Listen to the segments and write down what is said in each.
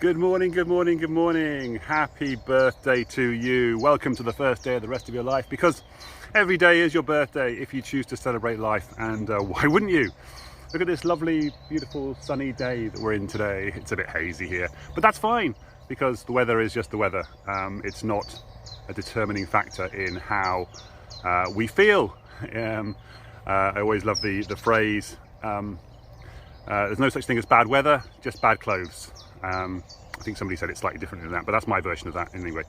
Good morning, good morning, good morning. Happy birthday to you. Welcome to the first day of the rest of your life, because every day is your birthday if you choose to celebrate life, and why wouldn't you? Look at this lovely, beautiful, sunny day that we're in today. It's a bit hazy here, but that's fine because the weather is just the weather. It's not a determining factor in how we feel. I always love the phrase, there's no such thing as bad weather, just bad clothes. I think somebody said it slightly differently than that, but that's my version of that anyway.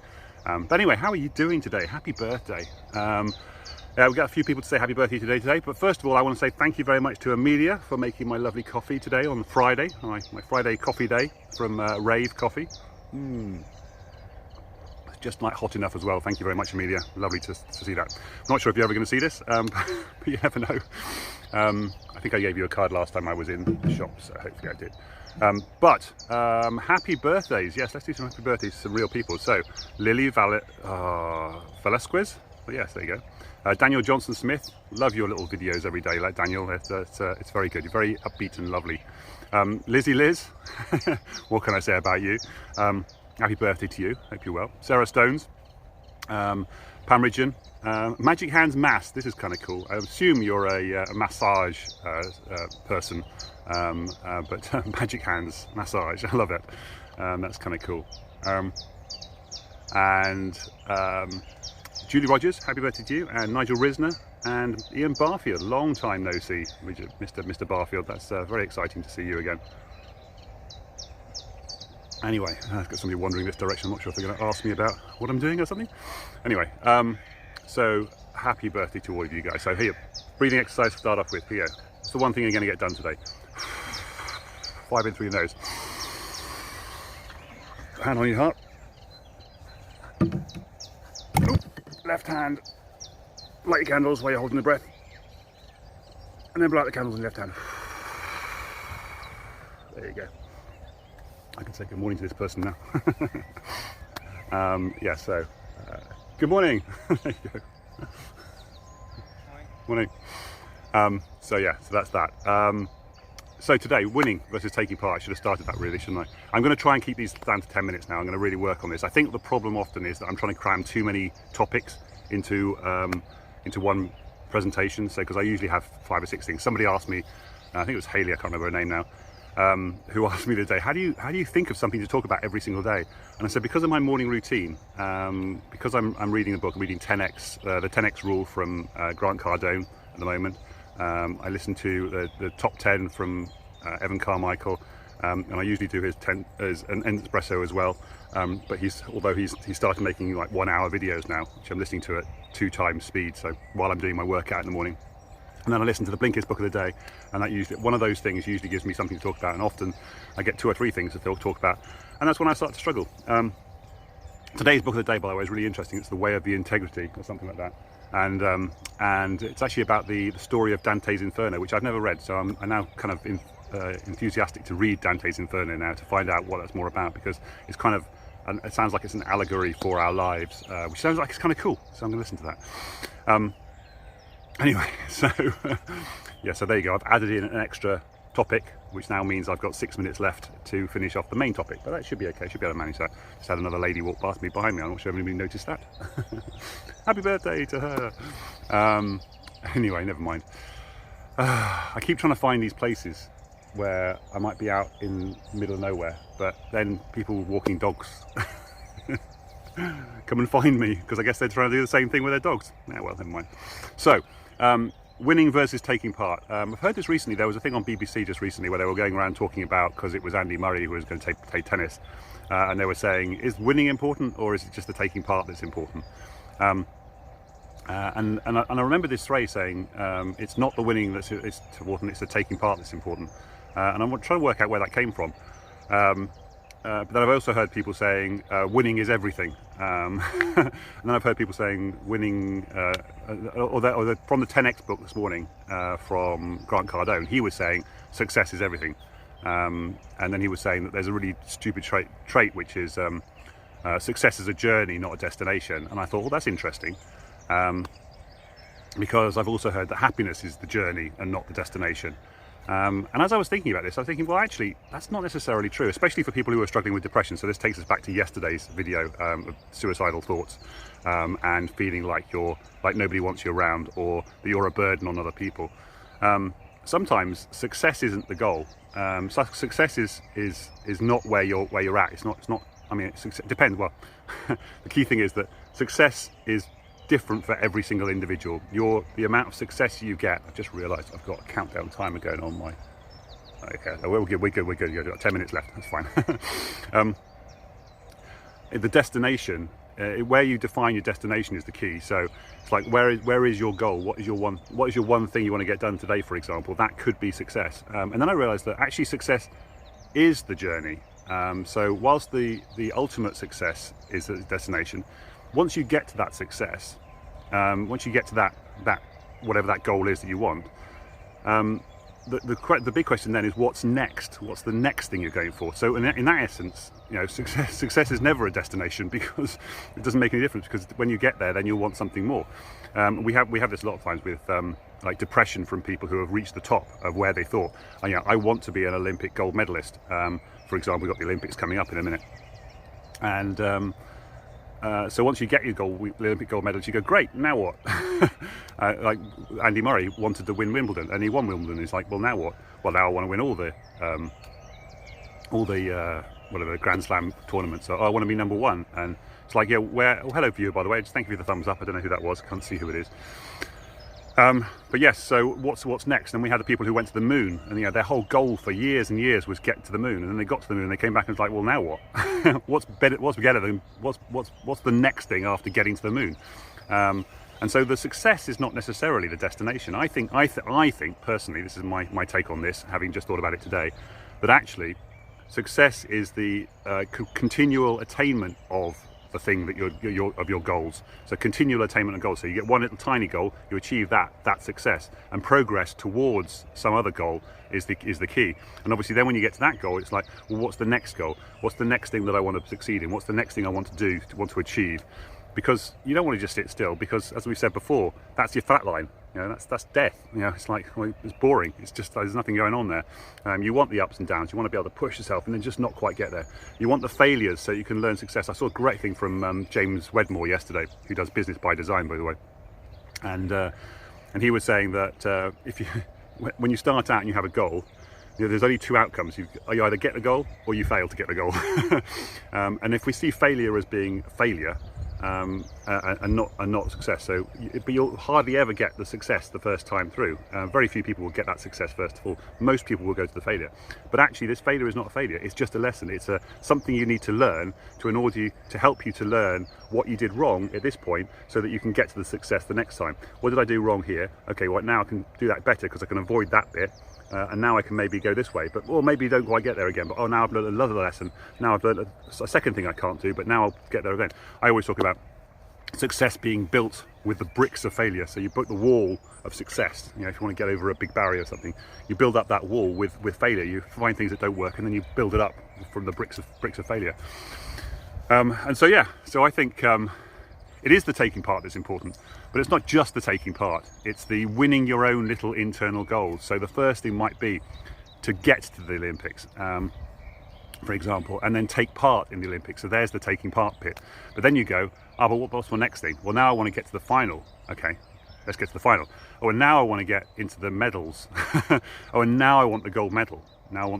But anyway, how are you doing today? Happy birthday. We've got a few people to say happy birthday today, but first of all, I want to say thank you very much to Amelia for making my lovely coffee today on Friday, my Friday coffee day from Rave Coffee. It's just like hot enough as well. Thank you very much, Amelia. Lovely to see that. I'm not sure if you're ever going to see this, but you never know. I think I gave you a card last time I was in the shop, so hopefully I did. Happy birthdays. Yes, let's do some happy birthdays to some real people. So Lily Velasquez, yes, there you go. Danielle Johnson Smith, love your little videos every day, like Daniel. It's very good. You're very upbeat and lovely. Lizzy Liz, what can I say about you? Happy birthday to you. Hope you're well. Sarah Stones, Pam Ridgen, MagicHands Mass. This is kind of cool. I assume you're a massage person, but MagicHands massage. I love it. That's kind of cool. Julie Rogers, happy birthday to you, and Nigel Risner and Ian Barfield. Long time no see, Mr. Barfield. That's very exciting to see you again. Anyway, I've got somebody wandering this direction. I'm not sure if they're going to ask me about what I'm doing or something. Anyway, so happy birthday to all of you guys. So here, breathing exercise to start off with. Here, it's the one thing you're going to get done today. 5 in through your nose. Hand on your heart. Left hand, light your candles while you're holding the breath, and then blow out the candles in your left hand. There you go. I can say good morning to this person now. Yeah, so good morning. There you go. Morning. So yeah, so that's that. So today, winning versus taking part. I should have started that really, shouldn't I? I'm going to try and keep these down to 10 minutes now. I'm going to really work on this. I think the problem often is that I'm trying to cram too many topics into one presentation. So because I usually have 5 or 6 things. Somebody asked me, I think it was Haley, I can't remember her name now, who asked me the other day, how do you think of something to talk about every single day? And I said, because of my morning routine, because I'm reading a book, I'm reading 10x, the 10x rule from Grant Cardone at the moment. I listen to the top 10 from Evan Carmichael, and I usually do his 10 as an espresso as well. But he's started making like 1 hour videos now, which I'm listening to at 2 times speed. So while I'm doing my workout in the morning, and then I listen to the Blinkist book of the day, and that usually one of those things usually gives me something to talk about. And often I get 2 or 3 things to talk about, and that's when I start to struggle. Today's book of the day, by the way, is really interesting. It's The Way of the Integrity, or something like that. And it's actually about the story of Dante's Inferno, which I've never read. So I'm now kind of enthusiastic to read Dante's Inferno now to find out what that's more about, because it's kind of, it sounds like it's an allegory for our lives, which sounds like it's kind of cool. So I'm going to listen to that. Anyway, so yeah, so there you go. I've added in an extra topic, which now means I've got 6 minutes left to finish off the main topic, but that should be okay. Should be able to manage that. Just had another lady walk past me behind me. I'm not sure if anybody noticed that. Happy birthday to her. Anyway, never mind. I keep trying to find these places where I might be out in the middle of nowhere, but then people walking dogs come and find me, because I guess they're trying to do the same thing with their dogs. Yeah, well, never mind. So, winning versus taking part. I've heard this recently. There was a thing on BBC just recently where they were going around talking about, because it was Andy Murray who was going to play tennis, and they were saying, is winning important, or is it just the taking part that's important? And I remember this phrase saying, it's not the winning that's important, it's the taking part that's important. And I'm trying to work out where that came from. But then I've also heard people saying winning is everything. And then I've heard people saying winning, from the 10x book this morning from Grant Cardone, he was saying success is everything. And then he was saying that there's a really stupid trait which is success is a journey, not a destination. And I thought, well, that's interesting. Because I've also heard that happiness is the journey and not the destination. And as I was thinking about this, I was thinking, well, actually, that's not necessarily true, especially for people who are struggling with depression. So this takes us back to yesterday's video of suicidal thoughts and feeling like nobody wants you around, or that you're a burden on other people. Sometimes success isn't the goal. Success is not where you're at. It's not. I mean, it depends. Well, the key thing is that success is different for every single individual. The amount of success you get. I just realised I've got a countdown timer going on my. Okay, we're good. We've got 10 minutes left. That's fine. The destination, where you define your destination, is the key. So it's like, where is your goal? What is your one thing you want to get done today, for example? That could be success. And then I realised that actually success is the journey. So whilst the ultimate success is the destination, once you get to that success, once you get to that whatever that goal is that you want, the big question then is, what's next? What's the next thing you're going for? So in that essence, success is never a destination, because it doesn't make any difference, because when you get there, then you'll want something more. We have this a lot of times with like depression from people who have reached the top of where they thought, I want to be an Olympic gold medalist. For example, we've got the Olympics coming up in a minute, and so once you get your Olympic gold medal, you go, great, now what? Like Andy Murray wanted to win Wimbledon, and he won Wimbledon. He's like, well, now what? Well, now I want to win all the whatever Grand Slam tournaments. So I want to be number one. And it's like, yeah, hello viewer, by the way, just thank you for the thumbs up. I don't know who that was, can't see who it is. But yes, so what's next? And we had the people who went to the moon, and their whole goal for years and years was get to the moon, and then they got to the moon and they came back and was like, well, now what? what's better than what's the next thing after getting to the moon? And so the success is not necessarily the destination. I think personally, this is my take on this, having just thought about it today, that actually success is the continual attainment of the thing that of your goals. So continual attainment of goals. So you get one little tiny goal, you achieve that success, and progress towards some other goal is the key. And obviously then when you get to that goal, it's like, well, what's the next goal? What's the next thing that I want to succeed in? What's the next thing I want to do, want to achieve? Because you don't want to just sit still, because as we said before, that's your flat line. That's death. It's like, well, it's boring. It's just, there's nothing going on there. You want the ups and downs. You want to be able to push yourself and then just not quite get there. You want the failures so you can learn success. I saw a great thing from James Wedmore yesterday, who does business by design, by the way. And he was saying that when you start out and you have a goal, there's only two outcomes. You either get the goal or you fail to get the goal. And if we see failure as being failure, and not success, but you'll hardly ever get the success the first time through. Very few people will get that success first of all. Most people will go to the failure, but actually this failure is not a failure. It's just a lesson. It's something you need to learn to help you to learn what you did wrong at this point, so that you can get to the success the next time. What did I do wrong here? Okay, well, now I can do that better because I can avoid that bit. And now I can maybe go this way, or maybe don't quite get there again, but now I've learned another lesson. Now I've learned a second thing I can't do, but now I'll get there again. I always talk about success being built with the bricks of failure. So you build the wall of success. If you want to get over a big barrier or something, you build up that wall with failure. You find things that don't work, and then you build it up from the bricks of failure. And so I think it is the taking part that's important, but it's not just the taking part. It's the winning your own little internal goals. So the first thing might be to get to the Olympics, for example, and then take part in the Olympics. So there's the taking part bit. But then you go, but what's my next thing? Well, now I want to get to the final. Okay, let's get to the final. Oh, and now I want to get into the medals. Oh, and now I want the gold medal. Now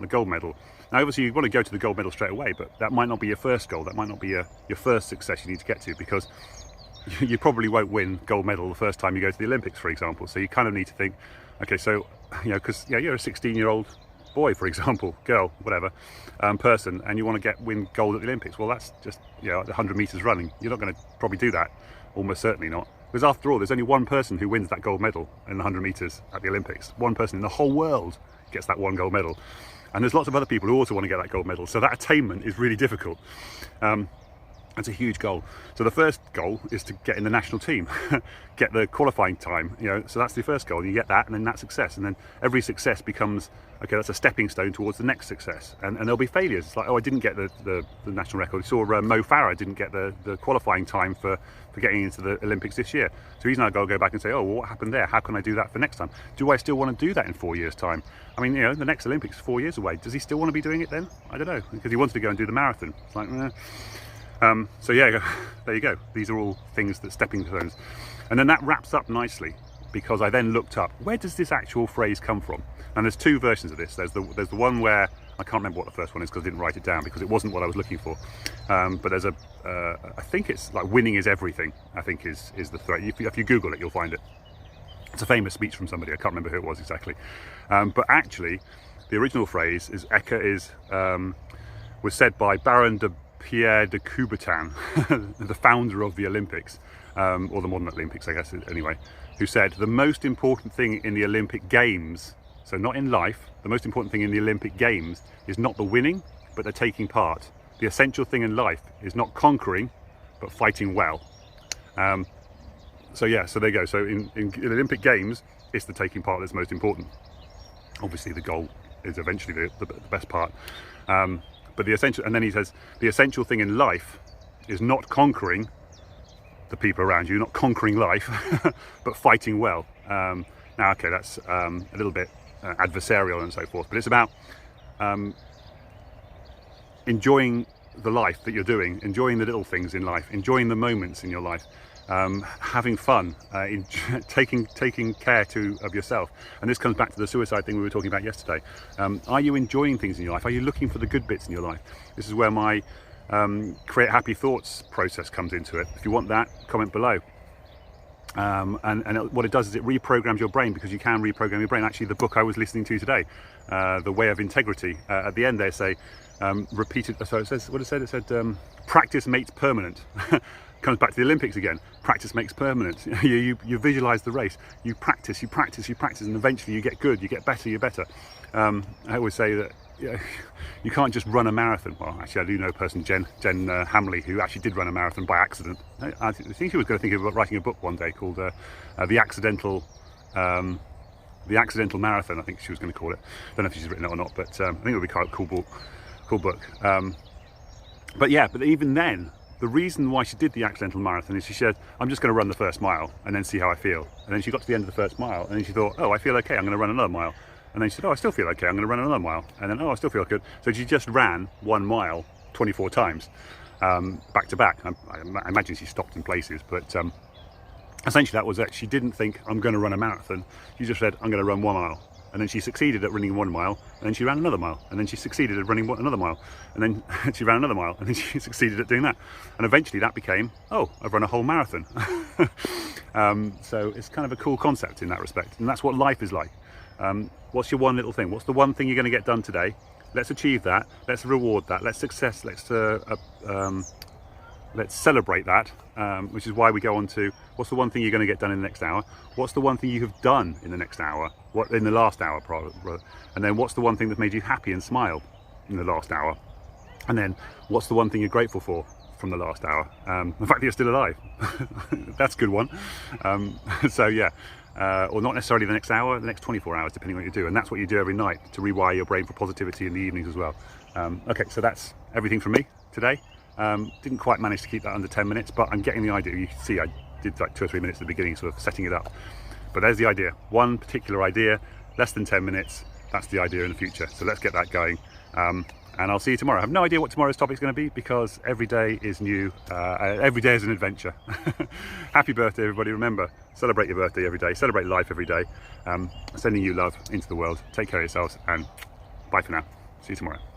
obviously you want to go to the gold medal straight away, but that might not be your first goal. That might not be your first success you need to get to, because you probably won't win gold medal the first time you go to the Olympics, for example. So you kind of need to think, okay, so because you're a 16-year-old boy, for example, girl, whatever, person, and you want to win gold at the Olympics. Well, that's just 100 meters running. You're not going to probably do that, almost certainly not, because after all, there's only one person who wins that gold medal in the 100 meters at the Olympics. One person in the whole world gets that one gold medal, and there's lots of other people who also want to get that gold medal. So that attainment is really difficult. That's a huge goal. So the first goal is to get in the national team, get the qualifying time, you know, so that's the first goal. You get that, and then that's success. And then every success becomes, okay, that's a stepping stone towards the next success. And there'll be failures. It's like, oh, I didn't get the national record. You saw Mo Farah didn't get the qualifying time for getting into the Olympics this year. So he's now got to go back and say, oh, well, what happened there? How can I do that for next time? Do I still want to do that in 4 years' time? I mean, you know, the next Olympics is 4 years away. Does he still want to be doing it then? I don't know, because he wanted to go and do the marathon. It's like, so yeah, there you go. These are all things that stepping stones. And then that wraps up nicely, because I then looked up, where does this actual phrase come from? And there's two versions of this. There's the one where, I can't remember what the first one is because I didn't write it down because it wasn't what I was looking for. But there's I think it's like winning is everything, I think is the threat. If you Google it, you'll find it. It's a famous speech from somebody, I can't remember who it was exactly. But actually, the original phrase was said by Baron de Pierre de Coubertin, the founder of the Olympics, or the modern Olympics, I guess, anyway, who said the most important thing in the Olympic Games, so not in life, the most important thing in the Olympic Games is not the winning, but the taking part. The essential thing in life is not conquering, but fighting well. So yeah, so there you go. So in Olympic Games, it's the taking part that's most important. Obviously the goal is eventually the best part. But the essential, and then he says, the essential thing in life is not conquering the people around you, not conquering life, but fighting well. Now, okay, that's a little bit adversarial and so forth, but it's about enjoying the life that you're doing, enjoying the little things in life, enjoying the moments in your life, having fun, taking care of yourself. And this comes back to the suicide thing we were talking about yesterday. Are you enjoying things in your life? Are you looking for the good bits in your life? This is where my create happy thoughts process comes into it. If you want that, comment below. And what it does is it reprograms your brain, because you can reprogram your brain. Actually, the book I was listening to today, The Way of Integrity, at the end they say, repeated, so it says, what it said? It said, practice makes permanent. Comes back to the Olympics again. Practice makes permanent. You visualize the race. You practice, and eventually you get good. You get better. You're better. I always say that you can't just run a marathon. Well, actually, I do know a person, Jen Hamley, who actually did run a marathon by accident. I think she was going to think about writing a book one day called The Accidental Marathon. I think she was going to call it. Don't know if she's written it or not, but I think it would be quite a cool book. But yeah, but even then, the reason why she did the accidental marathon is she said, I'm just going to run the first mile and then see how I feel. And then she got to the end of the first mile and then she thought, oh, I feel okay, I'm going to run another mile. And then she said, oh, I still feel okay, I'm going to run another mile. And then, oh, I still feel good. So she just ran 1 mile 24 times, back to back. I imagine she stopped in places, but essentially that was it. She didn't think, I'm going to run a marathon. She just said, I'm going to run 1 mile. And then she succeeded at running 1 mile, and then she ran another mile, and then she succeeded at running another mile, and then she ran another mile, and then she succeeded at doing that. And eventually that became, oh, I've run a whole marathon. So it's kind of a cool concept in that respect, and that's what life is like. What's your one little thing? What's the one thing you're going to get done today? Let's achieve that. Let's reward that. Let's success. Let's celebrate that, which is why we go on to what's the one thing you're going to get done in the next hour? What's the one thing you have done in the next hour? What in the last hour, probably? And then what's the one thing that made you happy and smile in the last hour? And then what's the one thing you're grateful for from the last hour? The fact that you're still alive. That's a good one. So yeah, or not necessarily the next hour, the next 24 hours, depending on what you do. And that's what you do every night to rewire your brain for positivity in the evenings as well. Okay, so that's everything from me today. Didn't quite manage to keep that under 10 minutes, but I'm getting the idea. You can see I did like 2 or 3 minutes at the beginning, sort of setting it up. But there's the idea. One particular idea, less than 10 minutes. That's the idea in the future. So let's get that going. And I'll see you tomorrow. I have no idea what tomorrow's topic is going to be, because every day is new. Every day is an adventure. Happy birthday, everybody. Remember, celebrate your birthday every day. Celebrate life every day. Sending you love into the world. Take care of yourselves, and bye for now. See you tomorrow.